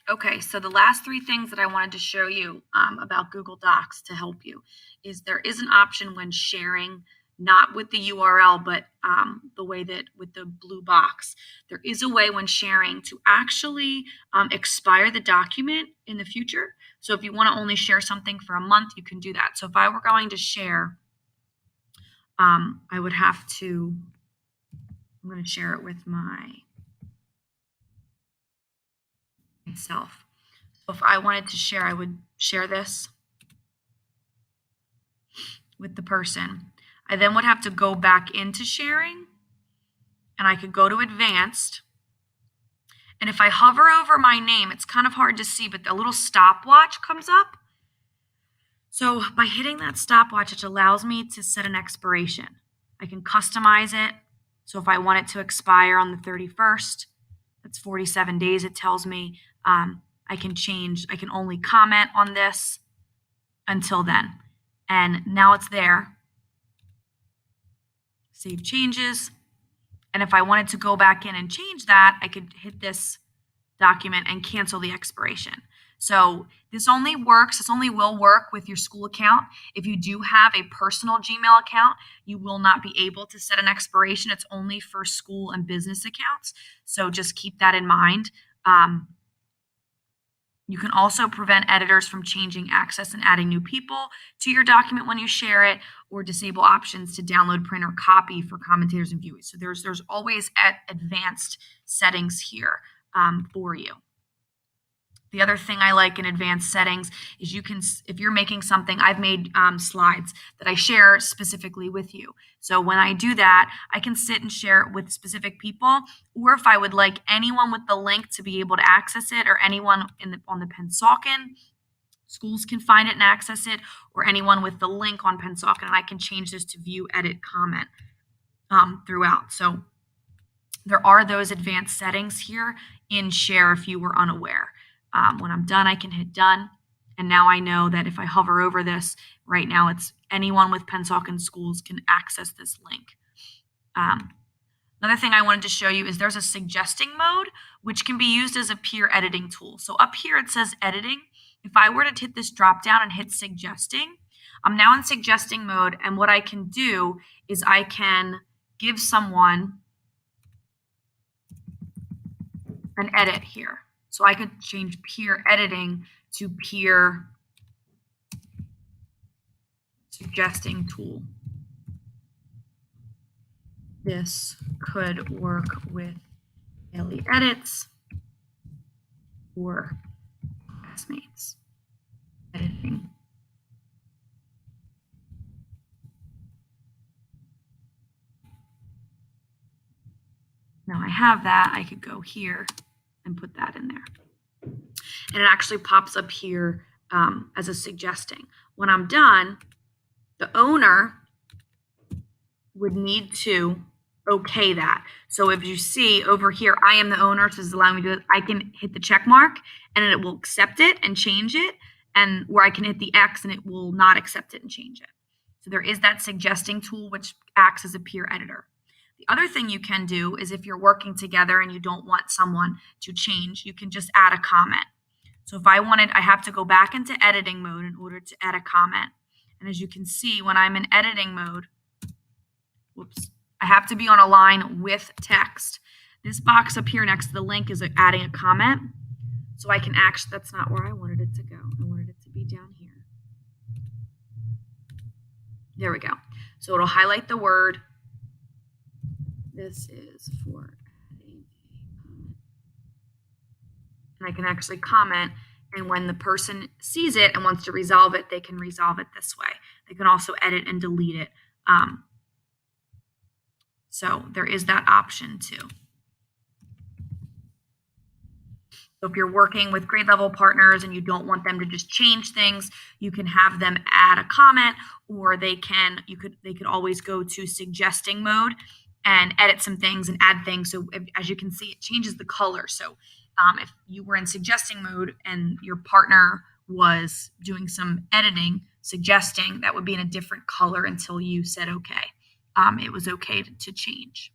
Okay, so the last three things that I wanted to show you about Google Docs to help you is there is an option when sharing, not with the URL, but the way that with the blue box, there is a way when sharing to actually expire the document in the future. So if you want to only share something for a month, you can do that. So if I were going to share, I would have to, I'm going to share it with myself. So if I wanted to share, I would share this with the person. I then would have to go back into sharing, and I could go to advanced. And if I hover over my name, it's kind of hard to see, but a little stopwatch comes up. So by hitting that stopwatch, it allows me to set an expiration. I can customize it. So if I want it to expire on the 31st, that's 47 days, it tells me. I can change, I can only comment on this until then. And now it's there. Save changes. And if I wanted to go back in and change that, I could hit this document and cancel the expiration. So this only will work with your school account. If you do have a personal Gmail account, you will not be able to set an expiration. It's only for school and business accounts. So just keep that in mind. You can also prevent editors from changing access and adding new people to your document when you share it, or disable options to download, print, or copy for commentators and viewers. So there's always advanced settings here for you. The other thing I like in advanced settings is you can, if you're making something, I've made slides that I share specifically with you. So when I do that, I can sit and share it with specific people, or if I would like anyone with the link to be able to access it, or anyone on the Pennsauken, schools can find it and access it, or anyone with the link on Pennsauken, and I can change this to view, edit, comment throughout. So there are those advanced settings here in Share if you were unaware. When I'm done, I can hit done. And now I know that if I hover over this, right now it's anyone with Pennsauken schools can access this link. Another thing I wanted to show you is there's a suggesting mode, which can be used as a peer editing tool. So up here it says editing. If I were to hit this drop down and hit suggesting, I'm now in suggesting mode. And what I can do is I can give someone an edit here. So I could change peer editing to peer suggesting tool. This could work with daily edits or classmates editing. Now I have that, I could go here and put that in there. And it actually pops up here as a suggesting. When I'm done, the owner would need to okay that. So if you see over here, I am the owner, so this is allowing me to do it. I can hit the check mark and it will accept it and change it, and where I can hit the X and it will not accept it and change it. So there is that suggesting tool, which acts as a peer editor. The other thing you can do is if you're working together and you don't want someone to change, you can just add a comment. So if I wanted, I have to go back into editing mode in order to add a comment. And as you can see, when I'm in editing mode, I have to be on a line with text. This box up here next to the link is adding a comment. So I can actually, that's not where I wanted it to go. I wanted it to be down here. There we go. So it'll highlight the word. This is for adding a comment. And I can actually comment, and when the person sees it and wants to resolve it, they can resolve it this way. They can also edit and delete it. So there is that option too. So if you're working with grade level partners and you don't want them to just change things, you can have them add a comment, or they could always go to suggesting mode and edit some things and add things. So as you can see, it changes the color. So if you were in suggesting mode and your partner was doing some editing, suggesting, that would be in a different color until you said okay. It was okay to change.